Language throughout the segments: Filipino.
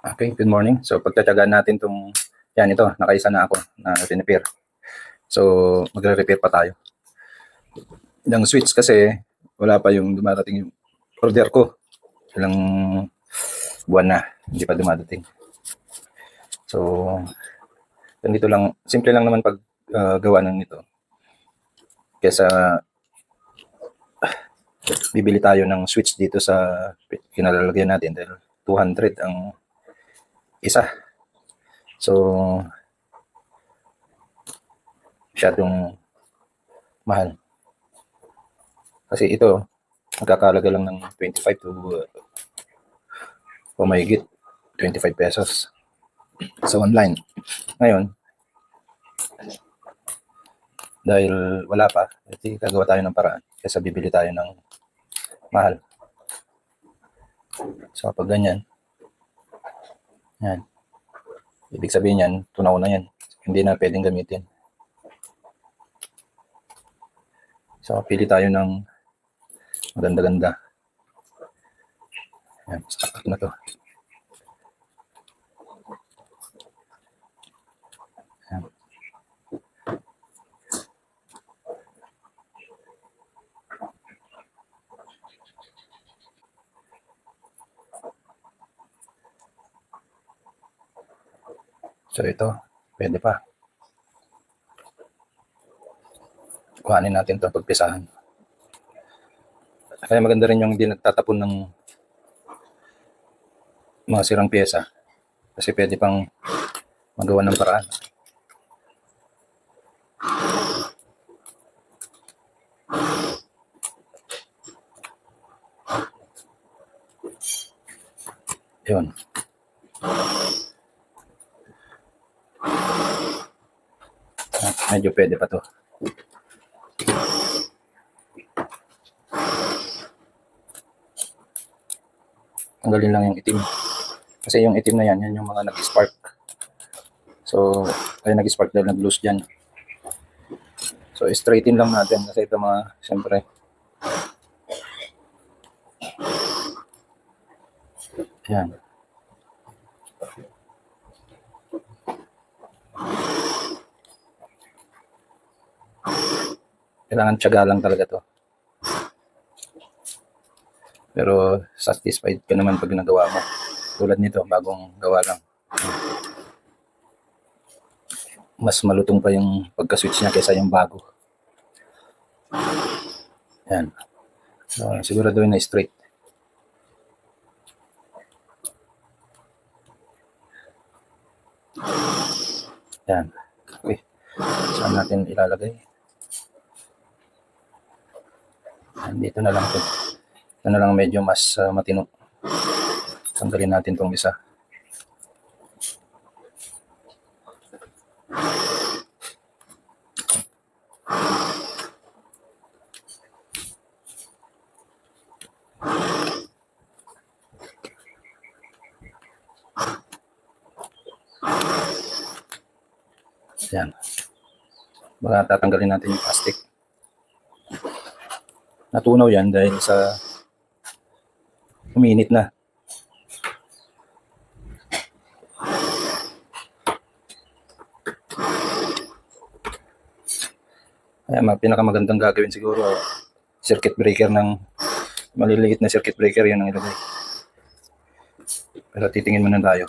Okay, good morning. So pagtatiyagaan natin itong, yan ito, nakaisa na ako na repair. So magre-repair pa tayo. Yung switch kasi wala pa yung dumarating yung order ko. Ilang buwan na, hindi pa dumadating. So ganito lang, simple lang naman pag gawa ng ito. Kesa bibili tayo ng switch dito sa kinalalagyan natin dahil 200 ang isa. So masyadong mahal. Kasi ito, magkakalaga lang ng 25 to pamahigit 25 pesos sa online. Ngayon, dahil wala pa, ito gagawa tayo ng paraan kaysa bibili tayo ng mahal. So kapag ganyan, yan, ibig sabihin yan, tunaw na yan. Hindi na pwedeng gamitin. So pili tayo ng maganda-ganda. Yan, stock na to. Yan. So ito, pwede pa. Kuhanin natin ito pagpisahan. Kaya maganda rin yung hindi nagtatapon ng mga sirang pyesa. Kasi pwede pang magawa ng paraan. Yun. Medyo pwede pa to. Tanggalin lang yung itim. Kasi yung itim na yan, yan yung mga nag-spark. So, kaya nag-spark dahil nag-loose dyan. So, straighten lang natin kasi ito mga, siyempre, yan. Kailangan tiyaga lang talaga to. Pero satisfied ka naman pag nagawa mo. Tulad nito, bagong gawa lang. Mas malutong pa yung pagka-switch niya kaysa yung bago. Yan. So, siguraduhin na straight. Yan. Okay. Saan natin ilalagay? Dito na lang ito. Ito na lang medyo mas matino. Tanggalin natin itong isa. Yan. Baka tatanggalin natin yung plastic. Natunaw yan dahil sa uminit na. Kaya pinakamagandang gagawin siguro, circuit breaker ng maliliit na circuit breaker yan ang ilagay. Pero titingin muna tayo.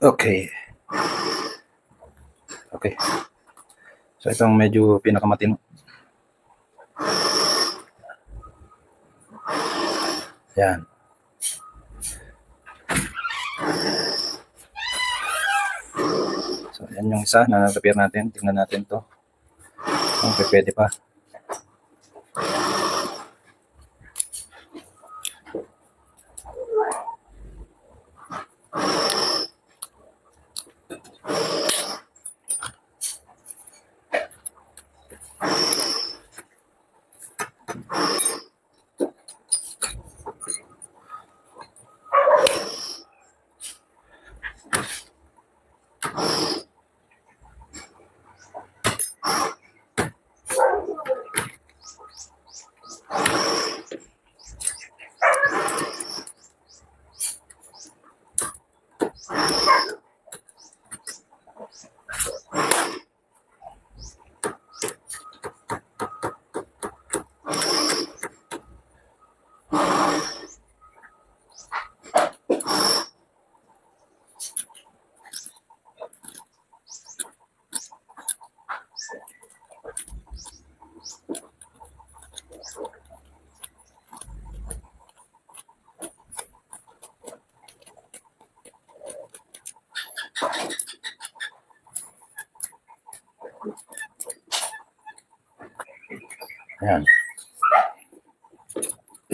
Okay. Okay. So itong medyo pinakamatino. Yan. So yan yung isa na repair natin. Tingnan natin to. Kung pwede pa.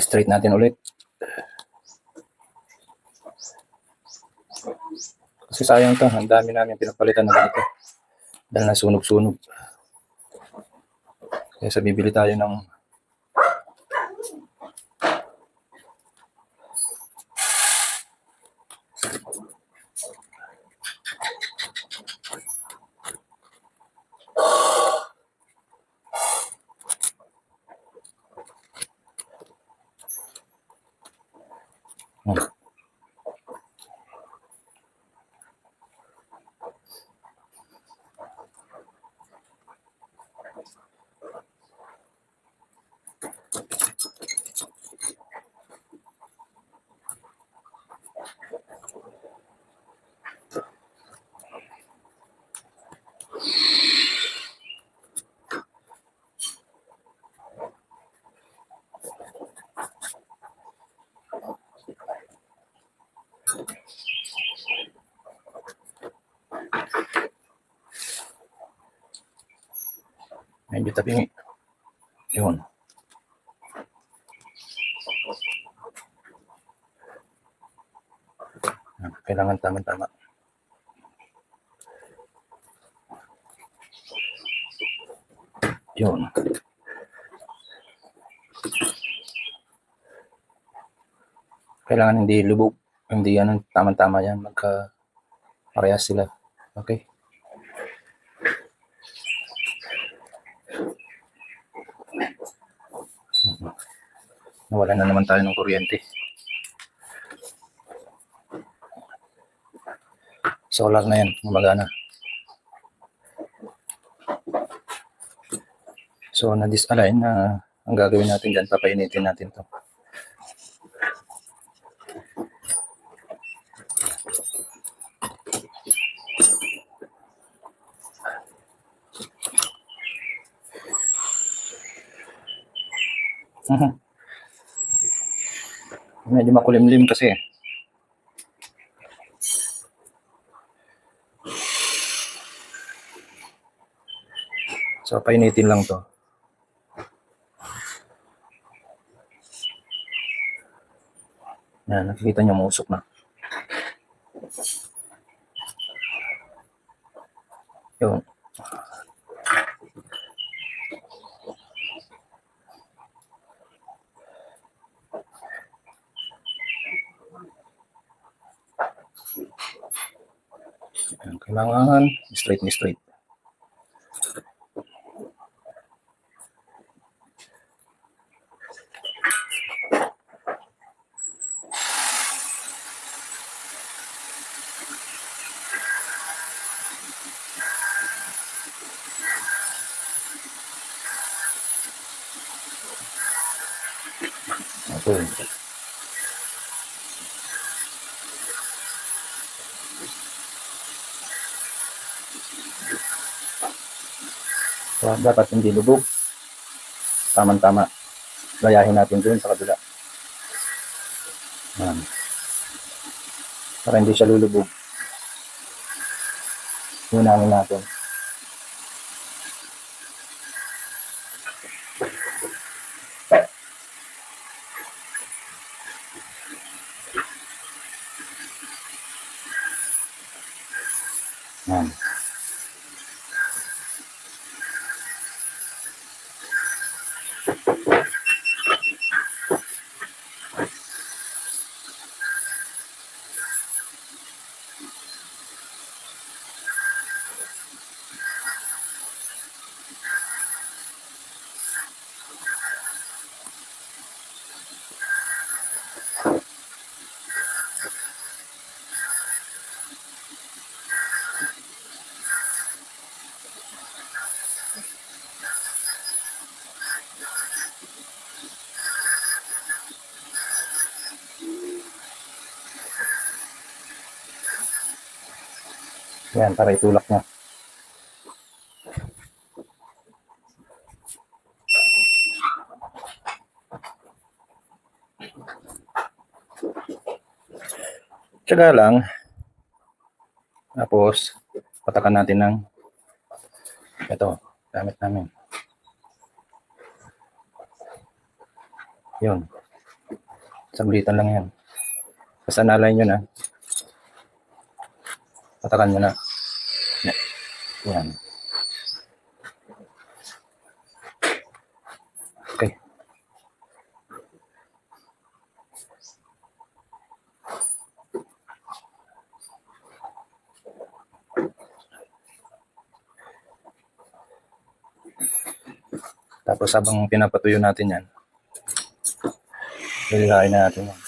Straight natin ulit. Kasi sayang to, ang dami namin pinapalitan na ganito. Dahil nasunog-sunog. Kaya sa bibili tayo ng medyo tabi. Yun. Kailangan tama-tama. Yun. Kailangan hindi lubog. Hindi yan. Tama-tama yan. Magka parehas sila. Okay. Nawala na naman tayo ng kuryente. Solar na yan. Gumagana. So, na-disalign na ang gagawin natin dyan. Papainitin natin to. Medyo makulimlim kasi. So, painitin lang to. Yan, nakikita nyo mausok na. Yun. Kailangan straight ni straight. Okay. So, dapat hindi lubog. Tama-tama. Layahin natin dun sa kabila. Yan. Para hindi siya lulubog. Hinangin natin. Yan. Yan, para itulak niya. Tsaga lang. Tapos, patakan natin ng ito, gamit namin. Yun. Saglitan lang yan. Basta nalay nyo na. Patakan nyo na. Yan. Okay. Tapos habang pinapatuyo natin yan, lilihain na natin yan.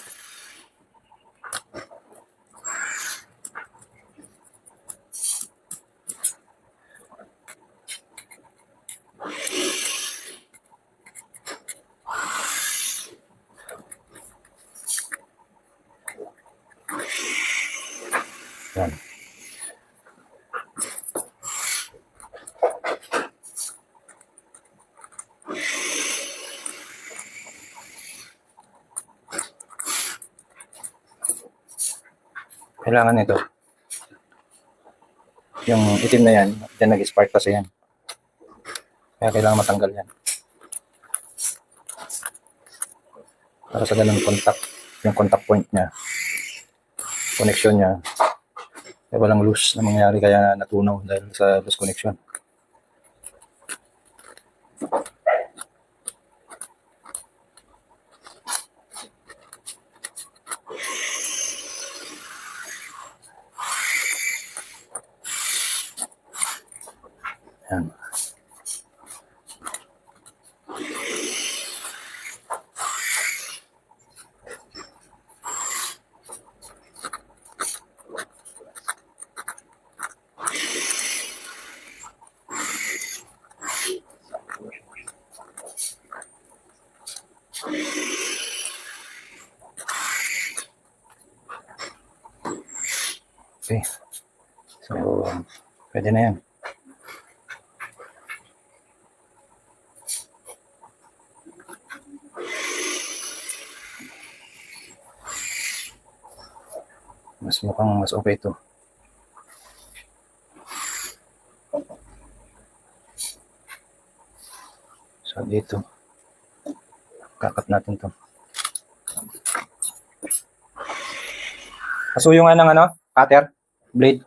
Yan. Kailangan ito. Yung itim na yan, dyan nag-spark kasi yan. Kaya kailangan matanggal yan. Para sa ganun yung contact point niya, connection niya, ay walang loose na mangyari kaya natunaw dahil sa loose connection. Yan. Okay. So, pwede na yan. Mukhang mas okay ito. So, dito. Kakat natin to. Pasuyo nga ng cutter, blade.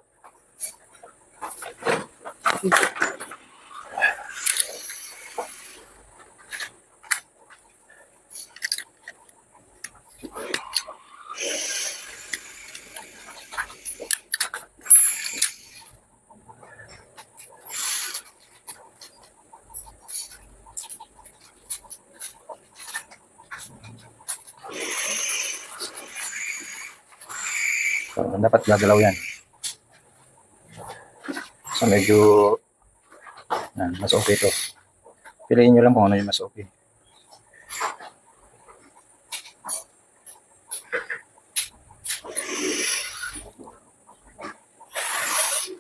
So, dapat gagalaw yan. So, medyo mas okay ito. Piliin nyo lang kung ano yung mas okay.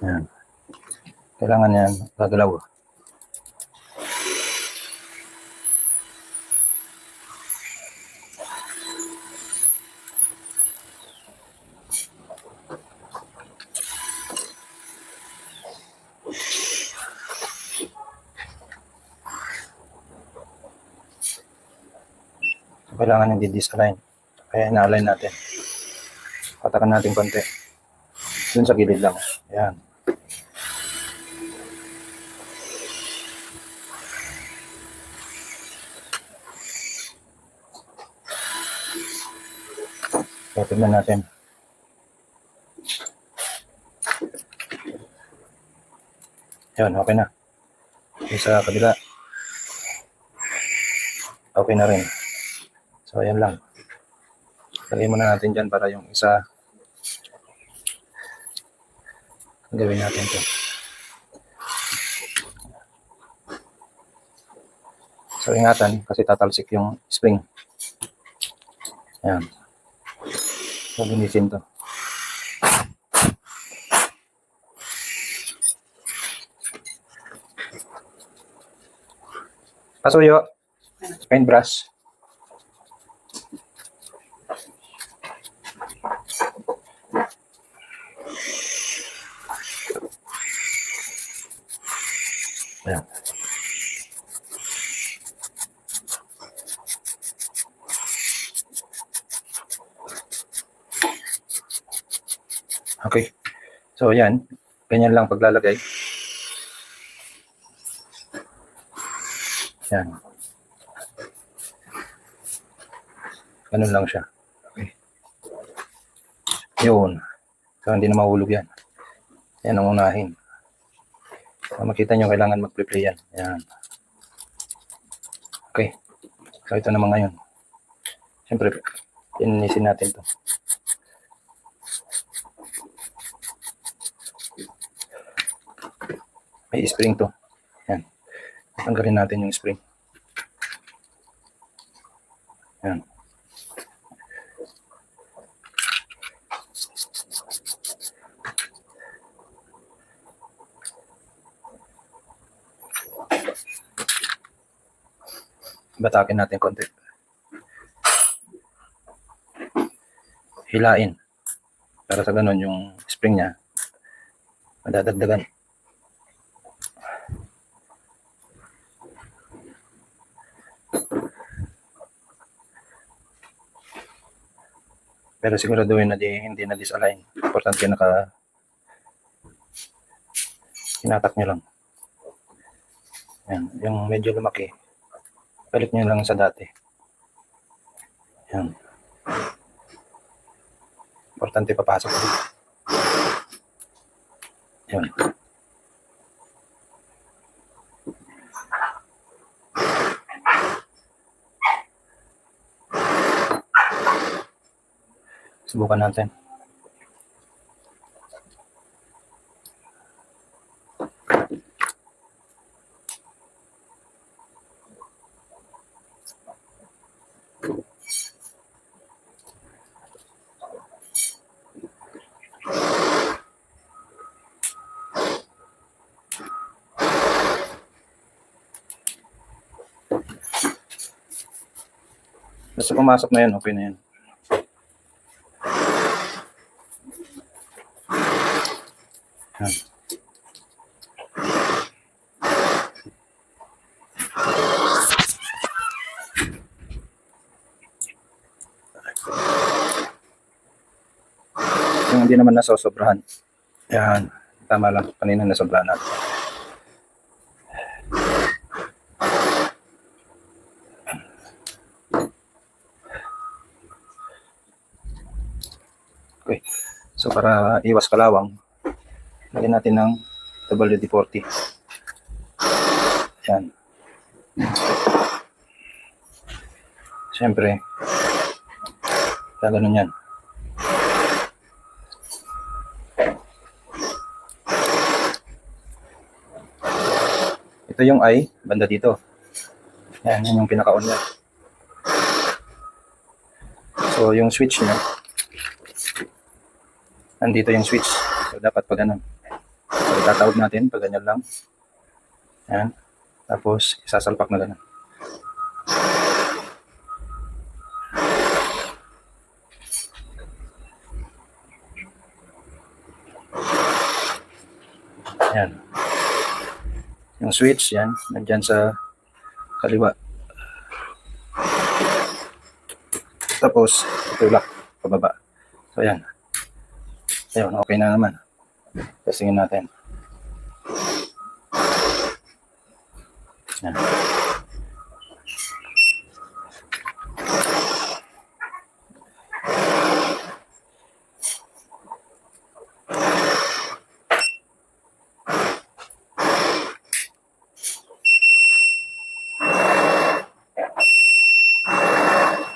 Yan. Kailangan yan gagalaw. Kailangan hindi disalign. Kaya ina-align natin. Patakan natin konti. Dun sa gilid lang. Ayan. Kaya tignan natin. Ayan, okay na. Yung sa kabila. Okay na rin. So, ayan lang. Lagay muna natin dyan para yung isa gawin natin ito. So, ingatan kasi tatalsik yung spring. Ayan. So, linisin to. Pasuyo. Paintbrush. Ayan. Okay. So, yan. Ganyan lang paglalagay. Yan. Ganun lang siya. Okay. Yun. So, hindi na mahulog yan. Yan ang unahin. So, makita nyo, kailangan mag-play yan. Yan. Okay. So, ito naman ngayon. Siyempre, ininisin natin to. May spring to. Yan. Tanggalin natin yung spring. Yan. Batakin natin konti. Hilain. Para sa ganun yung spring niya madadagdagan. Pero siguraduhin na hindi na disalign. Importante hinatak nyo lang. Yan. Yung medyo lumaki, balik nyo lang sa dati. Yan. Importante papasok dito. Yan. Subukan natin. Basta pumasok na yan, okay na yan. Yan. Yung hindi naman nasosobrahan. Yan. Tama lang. Kanina nasobrahan natin. Okay. So para iwas kalawang, lagyan natin ng WD-40. Yan. Siyempre, ganun yan. Ito yung eye, banda dito. Yan, yan yung pinaka-on niya. So yung switch niya, nandito yung switch. So dapat pag ganun. So itatawag natin pag ganyan lang. Yan. Tapos isasalpak na ganun. Yan. Yung switch, yan. Nandyan sa kaliwa. Tapos itulak pababa. So yan. Ayun, okay na naman. Testingin natin. Yan.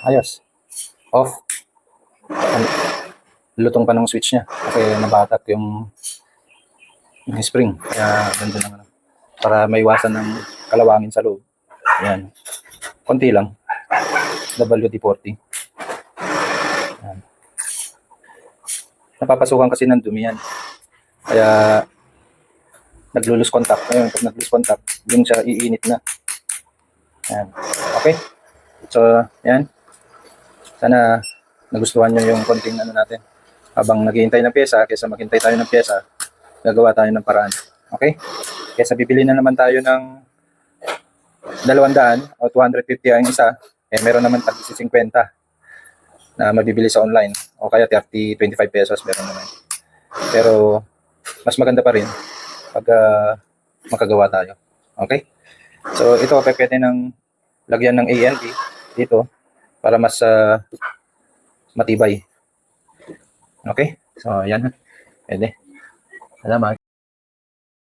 Ayos. Off. Lutong pa ng switch niya kasi nabatak yung spring. Kaya ganda naman. Para maiwasan ng kalawangin sa loob. Yan. Konti lang. WD-40. Yan. Napapasukan kasi ng dumi yan. Kaya naglo-lose contact. Ngayon, pag nag-lose contact, yung siya iinit na. Yan. Okay? So, yan. Sana nagustuhan nyo yung konting ano natin. Habang naghihintay ng pyesa, kaysa maghintay tayo ng pyesa, gagawa tayo ng paraan. Okay? Kaysa bibili na naman tayo ng 200 o 250 ang isa, eh meron naman tag 50 na mabibili sa online. O kaya 30, 25 pesos meron naman. Pero mas maganda pa rin pag makagawa tayo. Okay? So ito pwede ng lagyan ng ALD dito para mas matibay. Okay? So yan. Pwede. Salamat.